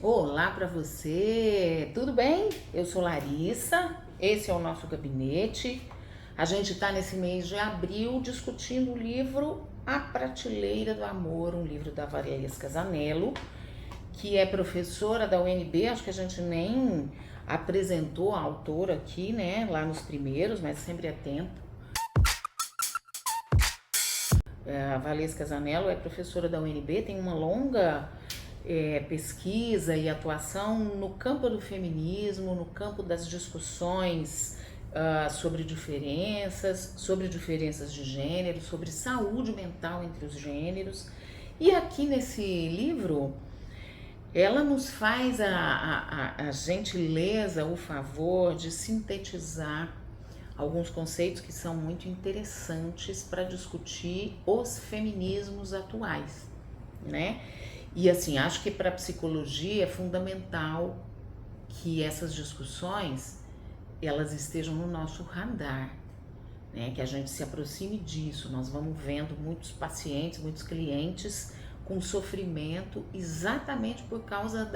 Olá para você, tudo bem? Eu sou Larissa, esse é o nosso gabinete. A gente está nesse mês de abril discutindo o livro A Prateleira do Amor, um livro da Valesca Zanello, que é professora da UNB. Acho que a gente nem apresentou a autora aqui, né, lá nos primeiros, mas sempre é tempo. A Valesca Zanello é professora da UNB, tem uma longa pesquisa e atuação no campo do feminismo, no campo das discussões sobre diferenças de gênero, sobre saúde mental entre os gêneros. E aqui nesse livro, ela nos faz a gentileza, o favor de sintetizar alguns conceitos que são muito interessantes para discutir os feminismos atuais, né? E assim, acho que para a psicologia é fundamental que essas discussões elas estejam no nosso radar, né? Que a gente se aproxime disso. Nós vamos vendo muitos pacientes, muitos clientes com sofrimento exatamente por causa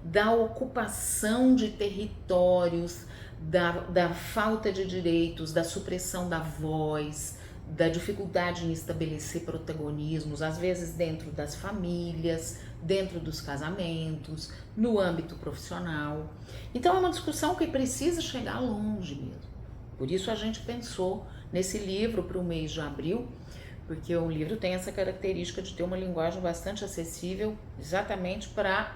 da ocupação de territórios, da falta de direitos, da supressão da voz, da dificuldade em estabelecer protagonismos, às vezes dentro das famílias, dentro dos casamentos, no âmbito profissional. Então é uma discussão que precisa chegar longe mesmo. Por isso a gente pensou nesse livro para o mês de abril, porque o livro tem essa característica de ter uma linguagem bastante acessível, exatamente para,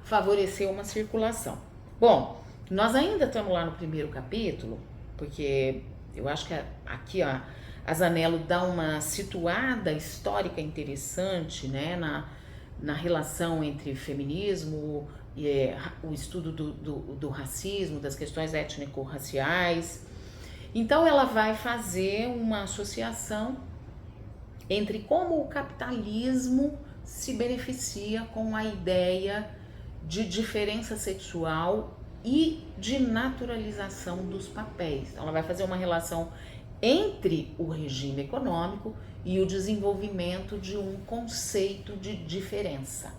favorecer uma circulação. Bom, nós ainda estamos lá no primeiro capítulo, porque eu acho que aqui a Zanello dá uma situada histórica interessante, né, na relação entre feminismo e o estudo do racismo, das questões étnico-raciais. Então ela vai fazer uma associação entre como o capitalismo se beneficia com a ideia de diferença sexual e de naturalização dos papéis. Então, ela vai fazer uma relação entre o regime econômico e o desenvolvimento de um conceito de diferença.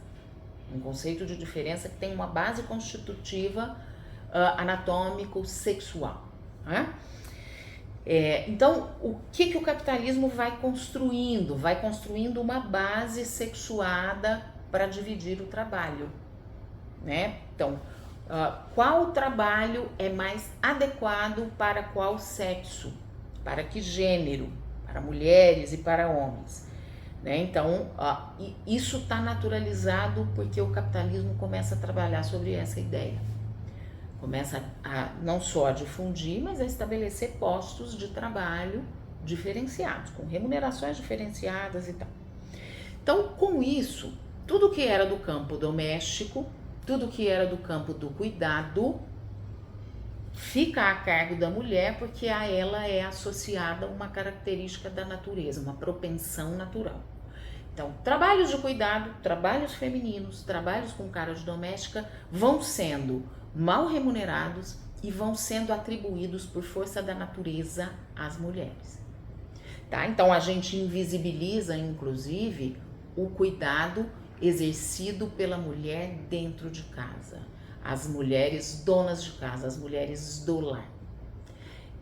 Um conceito de diferença que tem uma base constitutiva anatômico-sexual, né? Então, o que o capitalismo vai construindo? Vai construindo uma base sexuada para dividir o trabalho, né? Então, qual trabalho é mais adequado para qual sexo? Para que gênero? Para mulheres e para homens, né? Então, isso está naturalizado porque o capitalismo começa a trabalhar sobre essa ideia. Começa a não só a difundir, mas a estabelecer postos de trabalho diferenciados, com remunerações diferenciadas e tal. Então, com isso, tudo que era do campo doméstico, tudo que era do campo do cuidado, fica a cargo da mulher, porque a ela é associada uma característica da natureza, uma propensão natural. Então, trabalhos de cuidado, trabalhos femininos, trabalhos com carga doméstica vão sendo mal remunerados e vão sendo atribuídos por força da natureza às mulheres. Tá? Então, a gente invisibiliza, inclusive, o cuidado exercido pela mulher dentro de casa. As mulheres donas de casa, as mulheres do lar.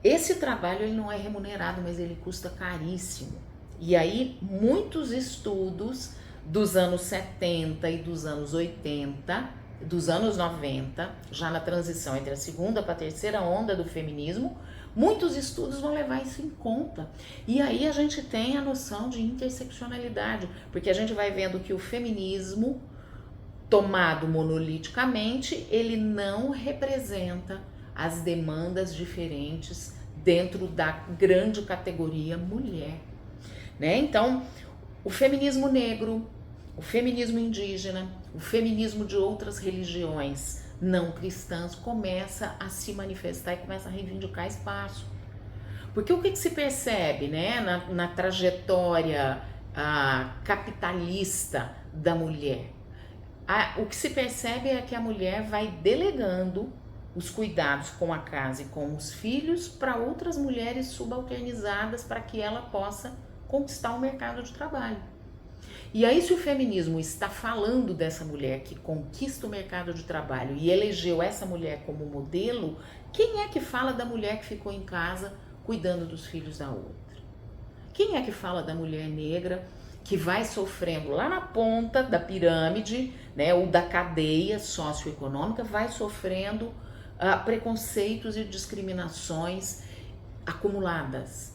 Esse trabalho ele não é remunerado, mas ele custa caríssimo. E aí, muitos estudos dos anos 70 e dos anos 80, dos anos 90, já na transição entre a segunda para a terceira onda do feminismo, muitos estudos vão levar isso em conta. E aí a gente tem a noção de interseccionalidade, porque a gente vai vendo que o feminismo, tomado monoliticamente, ele não representa as demandas diferentes dentro da grande categoria mulher, né? Então, o feminismo negro, o feminismo indígena, o feminismo de outras religiões não cristãs começa a se manifestar e começa a reivindicar espaço. Porque o que se percebe, né, na trajetória capitalista da mulher? O que se percebe é que a mulher vai delegando os cuidados com a casa e com os filhos para outras mulheres subalternizadas para que ela possa conquistar o mercado de trabalho. E aí, se o feminismo está falando dessa mulher que conquista o mercado de trabalho e elegeu essa mulher como modelo, quem é que fala da mulher que ficou em casa cuidando dos filhos da outra? Quem é que fala da mulher negra que vai sofrendo lá na ponta da pirâmide, né, ou da cadeia socioeconômica, vai sofrendo preconceitos e discriminações acumuladas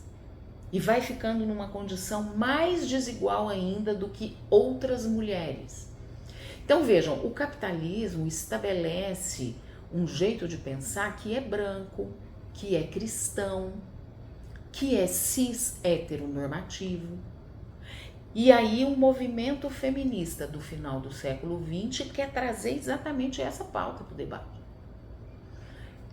e vai ficando numa condição mais desigual ainda do que outras mulheres? Então vejam, o capitalismo estabelece um jeito de pensar que é branco, que é cristão, que é cis heteronormativo. E aí o movimento feminista do final do século XX quer trazer exatamente essa pauta para o debate.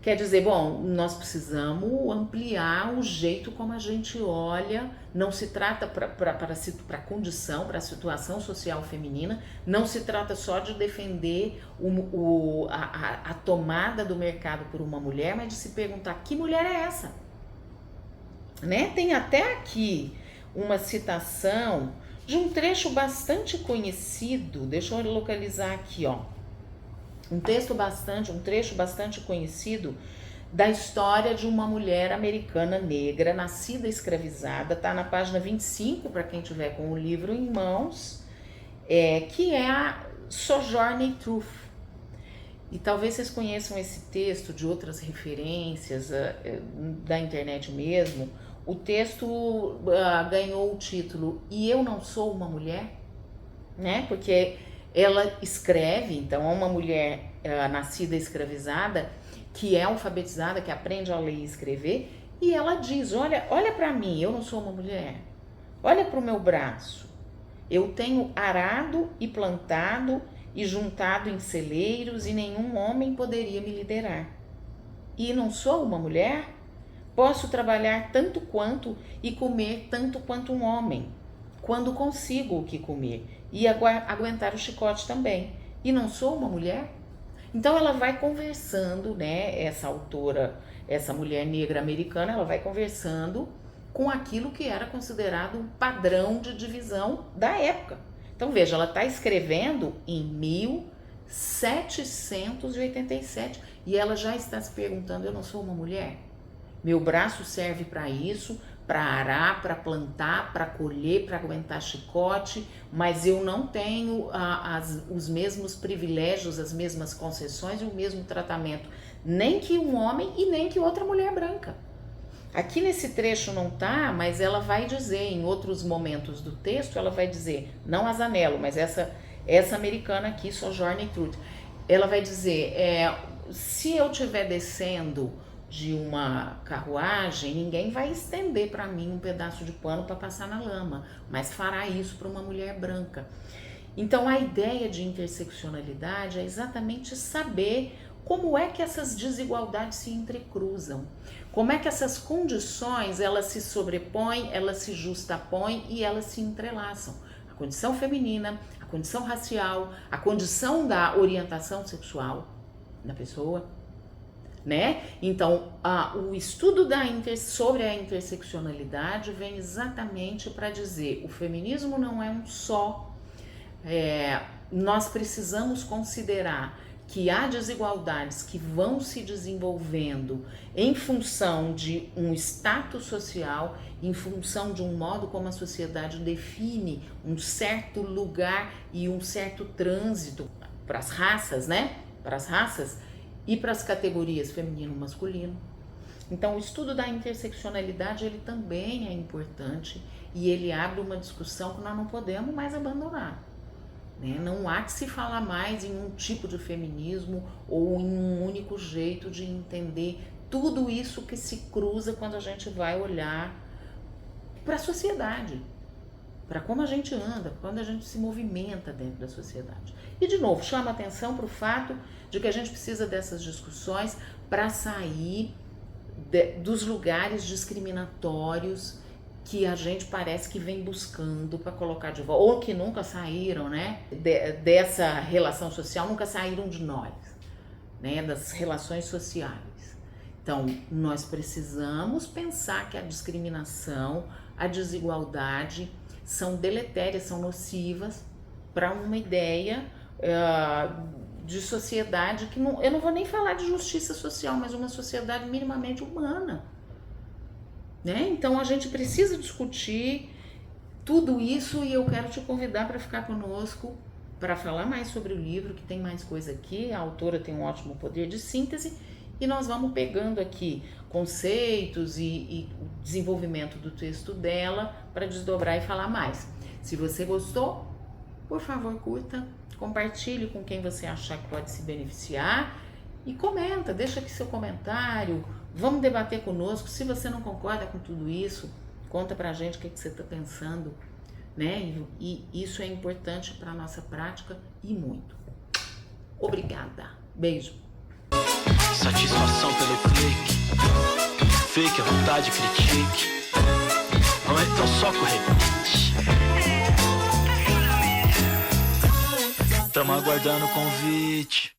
Quer dizer, bom, nós precisamos ampliar o jeito como a gente olha, não se trata para a condição, para a situação social feminina, não se trata só de defender a tomada do mercado por uma mulher, mas de se perguntar que mulher é essa? Né? Tem até aqui uma citação de um trecho bastante conhecido, deixa eu localizar aqui, ó. Um trecho bastante conhecido da história de uma mulher americana negra, nascida escravizada, tá na página 25, para quem tiver com o livro em mãos, que é a Sojourner Truth. E talvez vocês conheçam esse texto de outras referências da internet mesmo. O texto ganhou o título E Eu Não Sou Uma Mulher, né? Porque ela escreve, então, é uma mulher nascida escravizada, que é alfabetizada, que aprende a ler e escrever, e ela diz, olha para mim, eu não sou uma mulher, olha para o meu braço, eu tenho arado e plantado e juntado em celeiros e nenhum homem poderia me liderar. E não sou uma mulher? Posso trabalhar tanto quanto e comer tanto quanto um homem, quando consigo o que comer, e aguentar o chicote também. E não sou uma mulher? Então ela vai conversando, né, essa autora, essa mulher negra americana, ela vai conversando com aquilo que era considerado um padrão de divisão da época. Então veja, ela está escrevendo em 1787 e ela já está se perguntando, eu não sou uma mulher? Meu braço serve para isso, para arar, para plantar, para colher, para aguentar chicote, mas eu não tenho os mesmos privilégios, as mesmas concessões e o mesmo tratamento, nem que um homem e nem que outra mulher branca. Aqui nesse trecho não tá, mas ela vai dizer, em outros momentos do texto, ela vai dizer, não a Zanello, mas essa americana aqui, Sojourner Truth, ela vai dizer, se eu estiver descendo de uma carruagem, ninguém vai estender para mim um pedaço de pano para passar na lama, mas fará isso para uma mulher branca. Então a ideia de interseccionalidade é exatamente saber como é que essas desigualdades se entrecruzam, como é que essas condições elas se sobrepõem, elas se justapõem e elas se entrelaçam. A condição feminina, a condição racial, a condição da orientação sexual da pessoa, né? Então, o estudo sobre a interseccionalidade vem exatamente para dizer o feminismo não é um só. Nós precisamos considerar que há desigualdades que vão se desenvolvendo em função de um status social, em função de um modo como a sociedade define um certo lugar e um certo trânsito para as raças, né? Para as raças e para as categorias feminino e masculino. Então o estudo da interseccionalidade ele também é importante e ele abre uma discussão que nós não podemos mais abandonar, né? Não há que se falar mais em um tipo de feminismo ou em um único jeito de entender tudo isso que se cruza quando a gente vai olhar para a sociedade, para como a gente anda, quando a gente se movimenta dentro da sociedade. E de novo, chama atenção para o fato de que a gente precisa dessas discussões para sair dos lugares discriminatórios que a gente parece que vem buscando para colocar de volta, ou que nunca saíram, né, dessa relação social, nunca saíram de nós, né, das relações sociais. Então, nós precisamos pensar que a discriminação, a desigualdade são deletérias, são nocivas para uma ideia de sociedade que não, eu não vou nem falar de justiça social, mas uma sociedade minimamente humana, né? Então a gente precisa discutir tudo isso e eu quero te convidar para ficar conosco para falar mais sobre o livro, que tem mais coisa aqui. A autora tem um ótimo poder de síntese e nós vamos pegando aqui conceitos e o desenvolvimento do texto dela para desdobrar e falar mais. Se você gostou, por favor, curta, compartilhe com quem você achar que pode se beneficiar e comenta, deixa aqui seu comentário, vamos debater conosco. Se você não concorda com tudo isso, conta pra gente o que você está pensando, né? E isso é importante para a nossa prática e muito. Obrigada. Beijo. Satisfação pelo clique. Fake, à vontade, critique. Não é tão só corrente. Tamo aguardando o convite.